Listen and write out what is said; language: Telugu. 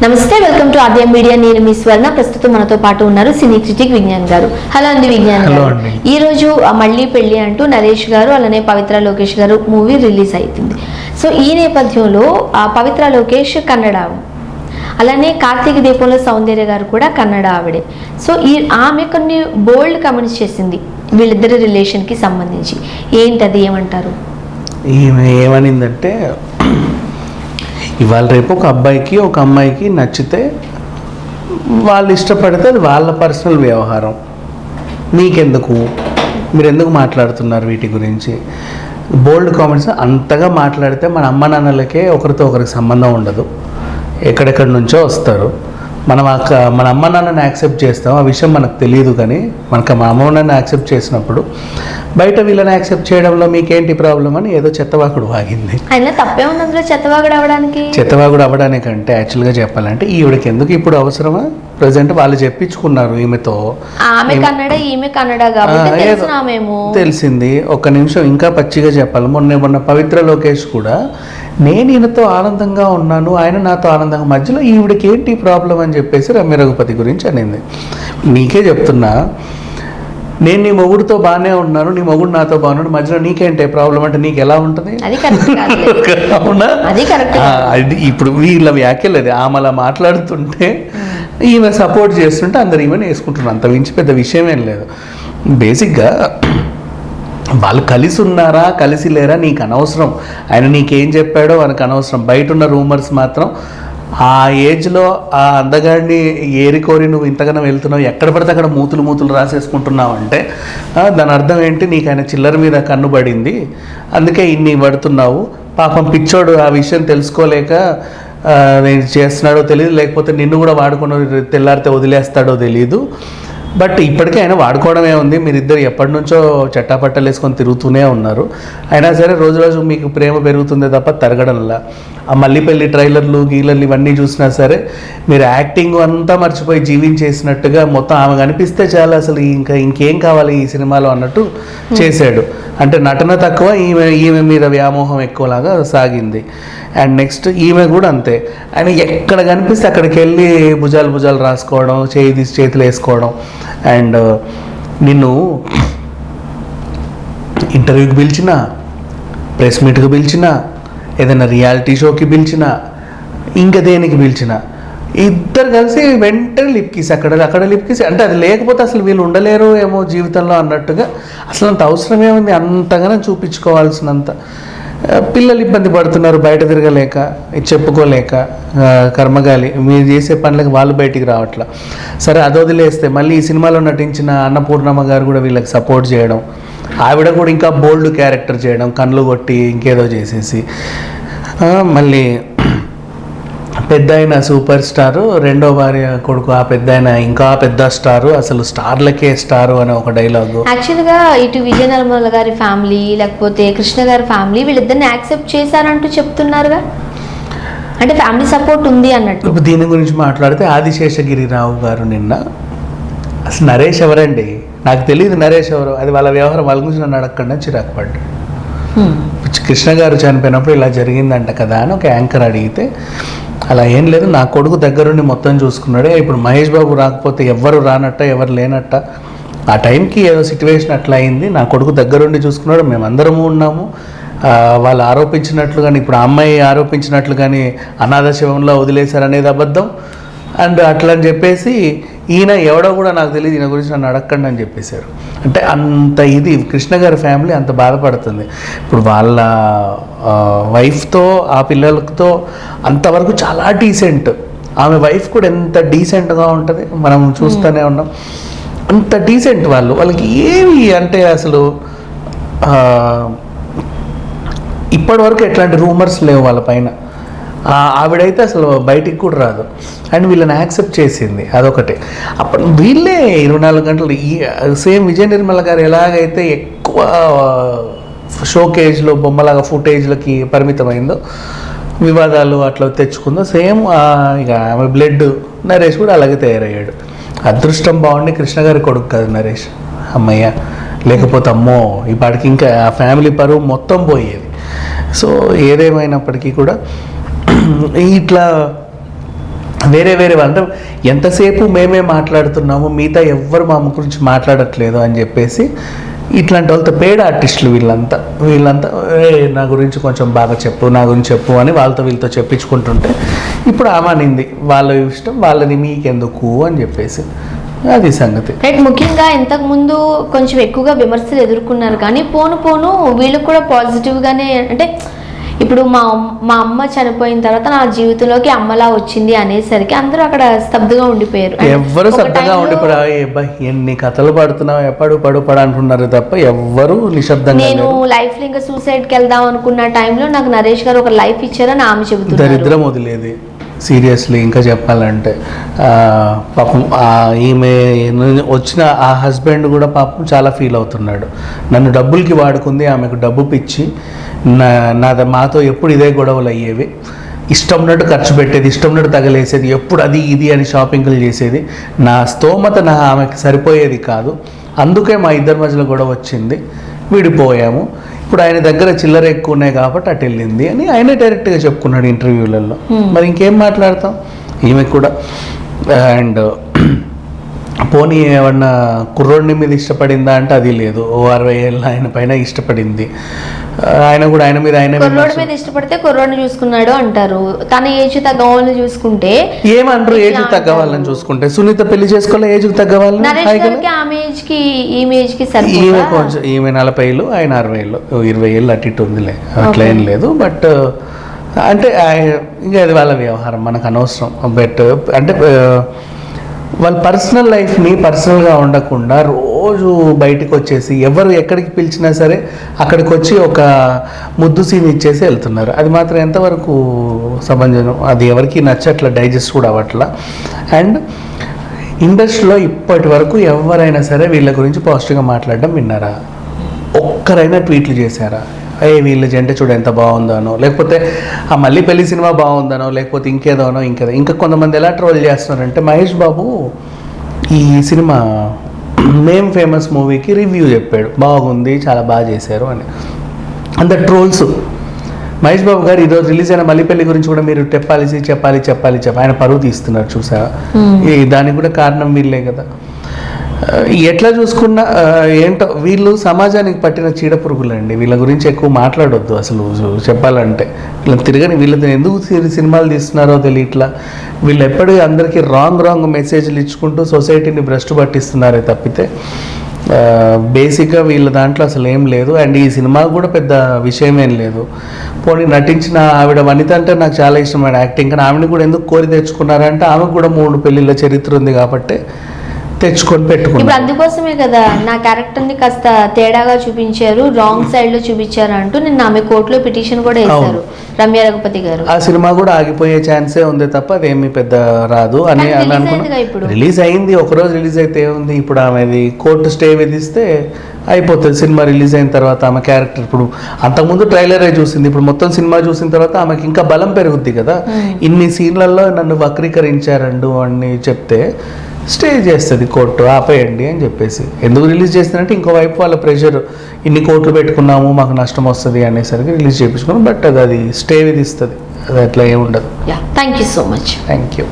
నమస్తే, వెల్కమ్ టు ఆద్యం మీడియా. నేను మీ స్వర్ణ. ప్రస్తుతం మనతో పాటు ఉన్నారు సినీ క్రిటిక్ విజ్ఞాన్ గారు. హలో అండి విజ్ఞాన్ గారు. ఈ రోజు మళ్ళీ పెళ్లి అంటూ నరేష్ గారు అలానే పవిత్ర లోకేష్ గారు మూవీ రిలీజ్ అవుతుంది. సో ఈ నేపథ్యంలో పవిత్ర లోకేష్ కన్నడ, అలానే కార్తీక దీపంలో సౌందర్య గారు కూడా కన్నడ ఆవిడే. సో ఆమె కొన్ని బోల్డ్ కమెంట్స్ చేసింది వీళ్ళిద్దరి రిలేషన్కి సంబంధించి. ఏంటది, ఏమంటారు? ఈమె ఏమనిందంటే, ఇవాళ రేపు ఒక అబ్బాయికి ఒక అమ్మాయికి నచ్చితే వాళ్ళు ఇష్టపడితే అది వాళ్ళ పర్సనల్ వ్యవహారం, మీకెందుకు, మీరు ఎందుకు మాట్లాడుతున్నారు వీటి గురించి? బోల్డ్ కామెంట్స్ అంతగా మాట్లాడితే మన అమ్మ నాన్నలకే ఒకరితో ఒకరికి సంబంధం ఉండదు, ఎక్కడెక్కడి నుంచో వస్తారు. మనం మన అమ్మ నాన్నని యాక్సెప్ట్ చేస్తాం, ఆ విషయం మనకు తెలియదు. కానీ మనకు మా అమ్మ నాన్నని యాక్సెప్ట్ చేసినప్పుడు బయట వీళ్ళని యాక్సెప్ట్ చేయడంలో మీకేంటి ప్రాబ్లం అని ఏదో చెత్తవాగుడు వాగింది. అయినా తప్పే ఉంది అందులో చెత్తవాగుడు అవ్వడానికంటే యాక్చువల్గా చెప్పాలంటే ఈవిడకి ఎందుకు ఇప్పుడు అవసరమా? ప్రజెంట్ వాళ్ళు చెప్పించుకున్నారు ఈమెతో. ఆమె కన్నడ, ఈమె కన్నడ తెలిసింది. ఒక్క నిమిషం ఇంకా పచ్చిగా చెప్పాలి. మొన్న పవిత్ర లోకేష్ కూడా నేను ఈయనతో ఆనందంగా ఉన్నాను, ఆయన నాతో ఆనందంగా, మధ్యలో ఈవిడికి ఏంటి ప్రాబ్లం అని చెప్పేసి రమ్య రఘుపతి గురించి అనింది. నీకే చెప్తున్నా, నేను నీ మొగుడితో బాగానే ఉన్నాను, నీ మొగుడు నాతో బాగున్నాడు, మధ్యలో నీకేంటే ప్రాబ్లం అంటే నీకు ఎలా ఉంటుంది? అవునా? అది ఇప్పుడు వీళ్ళ వ్యాఖ్యలు. అది ఆమె అలా మాట్లాడుతుంటే ఈమె సపోర్ట్ చేస్తుంటే అందరు ఈమెను వేసుకుంటున్నారు. అంత మించి పెద్ద విషయం ఏం లేదు. బేసిక్గా వాళ్ళు కలిసి ఉన్నారా కలిసి లేరా నీకు అనవసరం, ఆయన నీకేం చెప్పాడో మనకు అనవసరం. బయట ఉన్న రూమర్స్ మాత్రం ఆ ఏజ్లో ఆ అందగాడిని ఏరికోరి నువ్వు ఇంతగానో వెళ్తున్నావు, ఎక్కడ పడితే అక్కడ మూతులు రాసేసుకుంటున్నావు అంటే దాని అర్థం ఏంటి? నీకు ఆయన చిల్లర మీద కన్ను పడింది, అందుకే ఇన్ని పడుతున్నావు. పాపం పిచ్చోడు ఆ విషయం తెలుసుకోలేక నేను చేస్తున్నాడో తెలియదు, లేకపోతే నిన్ను కూడా వాడుకుని తెల్లారితే వదిలేస్తాడో తెలీదు. బట్ ఇప్పటికే ఆయన వాడుకోవడమే ఉంది. మీరిద్దరు ఎప్పటి నుంచో చట్టాపట్టలు వేసుకొని తిరుగుతూనే ఉన్నారు. అయినా సరే రోజు రోజు మీకు ప్రేమ పెరుగుతుందే తప్ప తరగడంలా. ఆ మల్లిపల్లి ట్రైలర్లు గీలర్లు ఇవన్నీ చూసినా సరే మీరు యాక్టింగ్ అంతా మర్చిపోయి జీవించేసినట్టుగా మొత్తం ఆమె కనిపిస్తే చాలా అసలు ఇంకేం కావాలి ఈ సినిమాలో అన్నట్టు చేశాడు. అంటే నటన తక్కువ, ఈమె మీద వ్యామోహం ఎక్కువలాగా సాగింది. అండ్ నెక్స్ట్ ఈమె కూడా అంతే. ఆయన ఎక్కడ కనిపిస్తే అక్కడికి వెళ్ళి భుజాలు రాసుకోవడం, చేతులు వేసుకోవడం. అండ్ నిన్ను ఇంటర్వ్యూకి పిలిచినా, ప్రెస్ మీట్కి పిలిచినా, ఏదైనా రియాలిటీ షోకి పిలిచినా, ఇంకా దేనికి పిలిచినా ఇద్దరు కలిసి వెంటనే లిప్కిస్ అక్కడ లిప్కిస్. అంటే అది లేకపోతే అసలు వీళ్ళు ఉండలేరు ఏమో జీవితంలో అన్నట్టుగా. అసలు అంత అవసరమే ఉంది అంతగానే చూపించుకోవాల్సినంత. పిల్లలు ఇబ్బంది పడుతున్నారు బయట తిరగలేక, చెప్పుకోలేక, కర్మగాలి మీరు చేసే పనులకు వాళ్ళు బయటికి రావట్లా. సరే అది వదిలేస్తే మళ్ళీ ఈ సినిమాలో నటించిన అన్నపూర్ణమ్మ గారు కూడా వీళ్ళకి సపోర్ట్ చేయడం, ఆవిడ కూడా ఇంకా బోల్డ్ క్యారెక్టర్ చేయడం, కళ్ళు కొట్టి ఇంకేదో చేసేసి. మళ్ళీ పెద్ద అయిన సూపర్ స్టారు, రెండో భార్య కొడుకు ఆ పెద్ద అయిన ఇంకా పెద్ద స్టారు, అసలు స్టార్లకే స్టారు అనే ఒక డైలాగు. యాక్చువల్గా ఇటు విజయ నిర్మల గారి ఫ్యామిలీ లేకపోతే కృష్ణ గారి ఫ్యామిలీ వీళ్ళిద్దరిని యాక్సెప్ట్ చేశారంటూ చెప్తున్నారుగా, అంటే ఫ్యామిలీ సపోర్ట్ ఉంది అన్నట్టు. ఇప్పుడు దీని గురించి మాట్లాడితే ఆదిశేషగిరిరావు గారు నిన్న, అసలు నరేష్ ఎవరండి నాకు తెలియదు, నరేష్ ఎవరు, అది వాళ్ళ వ్యవహారం, వాళ్ళ గురించి నన్ను అడగకుండా చిరాకు పడ్డాడు. కృష్ణ గారు చనిపోయినప్పుడు ఇలా జరిగిందంట కదా అని ఒక యాంకర్ అడిగితే, అలా ఏం లేదు, నా కొడుకు దగ్గరుండి మొత్తం చూసుకున్నాడే, ఇప్పుడు మహేష్ బాబు రాకపోతే ఎవరు రానట్ట ఎవరు లేనట్ట, ఆ టైంకి ఏదో సిచ్యువేషన్ అట్లా అయింది, నా కొడుకు దగ్గరుండి చూసుకున్నాడు, మేమందరము ఉన్నాము. వాళ్ళు ఆరోపించినట్లు కానీ ఇప్పుడు ఆ అమ్మాయి ఆరోపించినట్లు కానీ అనాథ శవంలో వదిలేశారనేది అబద్ధం. అండ్ అట్లా అని చెప్పేసి ఈయన ఎవడో కూడా నాకు తెలియదు, ఈయన గురించి నన్ను అడగండి అని చెప్పేశారు. అంటే అంత ఇది కృష్ణ గారి ఫ్యామిలీ అంత బాధపడుతుంది. ఇప్పుడు వాళ్ళ వైఫ్తో ఆ పిల్లలతో అంతవరకు చాలా డీసెంట్, ఆమె వైఫ్ కూడా ఎంత డీసెంట్గా ఉంటుంది మనం చూస్తూనే ఉన్నాం. అంత డీసెంట్ వాళ్ళకి ఏమి అంటే అసలు ఇప్పటివరకు ఎట్లాంటి రూమర్స్ లేవు వాళ్ళ పైన. ఆవిడైతే అసలు బయటికి కూడా రాదు. అండ్ వీళ్ళని యాక్సెప్ట్ చేసింది, అదొకటి. అప్పుడు వీళ్ళే 24 గంటలు ఈ సేమ్ విజయ నిర్మల గారు ఎలాగైతే ఎక్కువ షోకేజ్లో బొమ్మలాగా ఫుటేజ్లకి పరిమితమైందో, వివాదాలు అట్లా తెచ్చుకుందో, సేమ్ ఇక ఆమె బ్లడ్ నరేష్ కూడా అలాగే తయారయ్యాడు. అదృష్టం బాగుండి కృష్ణ గారి కొడుకు కాదు నరేష్, అమ్మయ్య, లేకపోతే అమ్మో ఈ పాటికి ఇంకా ఆ ఫ్యామిలీ పరువు మొత్తం పోయేది. సో ఏదేమైనప్పటికీ కూడా ఇట్లా వేరే వేరే వాళ్ళు అంటే ఎంతసేపు మేమే మాట్లాడుతున్నాము, మిగతా ఎవ్వరు మా గురించి మాట్లాడట్లేదు అని చెప్పేసి ఇట్లాంటి వాళ్ళతో పేడ ఆర్టిస్టులు వీళ్ళంతా నా గురించి కొంచెం బాగా చెప్పు, నా గురించి చెప్పు అని వాళ్ళతో వీళ్ళతో చెప్పించుకుంటుంటే ఇప్పుడు ఆమానింది వాళ్ళ ఇష్టం వాళ్ళని మీకెందుకు అని చెప్పేసి అది సంగతి. రైట్. ముఖ్యంగా ఇంతకు ముందు కొంచెం ఎక్కువగా విమర్శలు ఎదుర్కొన్నారు, కానీ పోను పోను వీళ్ళకి కూడా పాజిటివ్గానే, అంటే ఇప్పుడు మా అమ్మ చనిపోయిన తర్వాత నా జీవితంలోకి అమ్మలా వచ్చింది అనేసరికి అందరూ అక్కడ స్తబ్దుగా ఉండిపోయారు. ఎవ్వరు స్తబ్దుగా ఉండిపోయారు. ఎన్ని కథలు పడుతున్నావు, ఎప్పుడు పడు అంటున్నారు తప్ప ఎవ్వరు నిశ్శబ్దంగా. నేను లైఫ్ లో ఇంకా సూసైడ్కి వెళ్దాం అనుకున్న టైంలో నాకు నరేష్ గారు ఒక లైఫ్ ఇచ్చారని ఆమె చెబుతుంది. దరిద్రం వదిలేది సీరియస్లీ. ఇంకా చెప్పాలంటే పాపం ఈమె వచ్చిన ఆ హస్బెండ్ కూడా పాపం చాలా ఫీల్ అవుతున్నాడు. నన్ను డబ్బులకి వాడుకుంది, ఆమెకు డబ్బు పిచ్చి, మాతో ఎప్పుడు ఇదే గొడవలు అయ్యేవి, ఇష్టం ఉన్నట్టు ఖర్చు పెట్టేది, ఇష్టం ఉన్నట్టు తగలేసేది, ఎప్పుడు అది ఇది అని షాపింగ్లు చేసేది, నా స్తోమత ఆమెకి సరిపోయేది కాదు, అందుకే మా ఇద్దరి మధ్యలో గొడవ వచ్చింది, విడిపోయాము, ఇప్పుడు ఆయన దగ్గర చిల్లర ఎక్కువ ఉన్నాయి కాబట్టి అటు వెళ్ళింది అని ఆయనే డైరెక్ట్గా చెప్పుకున్నాడు ఇంటర్వ్యూలలో. మరి ఇంకేం మాట్లాడతాం. ఈమె కూడా అండ్ పోనీ ఏమన్నా కుర్రోడిని మీద ఇష్టపడిందా అంటే అది లేదు. 60 ఏళ్ళ ఆయన పైన ఇష్టపడింది. ఆయన కూడా ఆయన మీద కుర్రోడి మీద ఇష్టపడితే కుర్రోడిని చూసుకున్నాడు అంటారు. తన ఏజ్ తగ్గవాళ్ళని చూసుకుంటే ఏమంటారు, ఏజ్ తగ్గవాళ్ళని చూసుకుంటే సునీత పెళ్లి చేసుకోలే, ఏజ్ తగ్గవాళ్ళని. ఈమె కొంచెం ఈమె 40 ఏళ్ళు, ఆయన 60 ఏళ్ళు, 20 ఏళ్ళు అటు ఇటు ఉందిలే, అట్లా ఏం లేదు. బట్ అంటే ఇంకా అది వాళ్ళ వ్యవహారం, మనకు అనవసరం. బట్ అంటే వాళ్ళ పర్సనల్ లైఫ్ని పర్సనల్గా ఉండకుండా రోజు బయటకు వచ్చేసి ఎవరు ఎక్కడికి పిలిచినా సరే అక్కడికి వచ్చి ఒక ముద్దు సీన్ ఇచ్చేసి వెళ్తున్నారు. అది మాత్రం ఎంతవరకు సమంజసం, అది ఎవరికి నచ్చట్ల, డైజెస్ట్ కూడా అవ్వట్లా. అండ్ ఇండస్ట్రీలో ఇప్పటి వరకు ఎవరైనా సరే వీళ్ళ గురించి పాజిటివ్గా మాట్లాడడం విన్నారా? ఒక్కరైనా ట్వీట్లు చేశారా? వీళ్ళ జంట చూడ ఎంత బాగుందనో, లేకపోతే ఆ మళ్ళీ పెళ్లి సినిమా బాగుందనో, లేకపోతే ఇంకేదోనో ఇంకా కొంతమంది ఎలా ట్రోల్ చేస్తున్నారంటే మహేష్ బాబు ఈ సినిమా మేం ఫేమస్ మూవీకి రివ్యూ చెప్పాడు, బాగుంది, చాలా బాగా చేశారు అని. అంత ట్రోల్స్. మహేష్ బాబు గారు ఈరోజు రిలీజ్ అయిన మళ్ళీ పెళ్లి గురించి కూడా మీరు చెప్పాలి ఆయన పరువు తీస్తున్నారు చూసావా. దానికి కూడా కారణం వీళ్ళే కదా. ఎట్లా చూసుకున్నా ఏంటో వీళ్ళు సమాజానికి పట్టిన చీడ పురుగులండి. వీళ్ళ గురించి ఎక్కువ మాట్లాడొద్దు అసలు చెప్పాలంటే. వీళ్ళని ఎందుకు సినిమాలు తీస్తున్నారో తెలియట్లా. వీళ్ళు ఎప్పటికీ అందరికీ రాంగ్ మెసేజ్లు ఇచ్చుకుంటూ సొసైటీని భ్రష్టు పట్టిస్తున్నారే తప్పితే బేసిక్గా వీళ్ళ దాంట్లో అసలు ఏం లేదు. అండ్ ఈ సినిమా కూడా పెద్ద విషయం ఏం లేదు. పోనీ నటించిన ఆవిడ వనిత అంటే నాకు చాలా ఇష్టమైన యాక్టింగ్, కానీ ఆమెను కూడా ఎందుకు కోరి తెచ్చుకున్నారంటే ఆమెకు కూడా 3 పెళ్ళిళ్ళ చరిత్ర ఉంది కాబట్టి తెచ్చుకొని పెట్టుకున్నారు. ఇప్పుడు అందుకోసమే కదా నా క్యారెక్టర్ని కాస్త తేడాగా చూపించారు, రాంగ్ సైడ్ లో చూపించారు అంటూ నిన్న ఆమె కోర్టులో పిటిషన్ కూడా వేశారు రమ్య రఘుపతి గారు. ఆ సినిమా కూడా ఆగిపోయే ఛాన్సే ఉంది తప్ప అదేమి పెద్ద రాదు అని అనుకున్నా. రిలీజ్ అయింది, ఒకరోజు రిలీజ్ అయితే ఏముంది. ఇప్పుడు ఆమెది కోర్టు స్టే విధిస్తే అయిపోతుంది. సినిమా రిలీజ్ అయిన తర్వాత ఆమె క్యారెక్టర్, ఇప్పుడు అంతకుముందు ట్రైలరే చూసింది, ఇప్పుడు మొత్తం సినిమా చూసిన తర్వాత ఆమెకి ఇంకా బలం పెరుగుద్ది కదా. ఇన్ని సీన్లలో నన్ను వక్రీకరించారండు అని చెప్తే స్టే చేస్తుంది కోర్టు, ఆపేయండి అని చెప్పేసి. ఎందుకు రిలీజ్ చేస్తుందంటే ఇంకోవైపు వాళ్ళ ప్రెషర్, ఇన్ని కోట్లు పెట్టుకున్నాము మాకు నష్టం వస్తుంది అనేసరికి రిలీజ్ చేయించుకున్నాం. బట్ అది స్టే విధిస్తుంది, అది అట్లా ఏముండదు. Thank you so much. Thank you.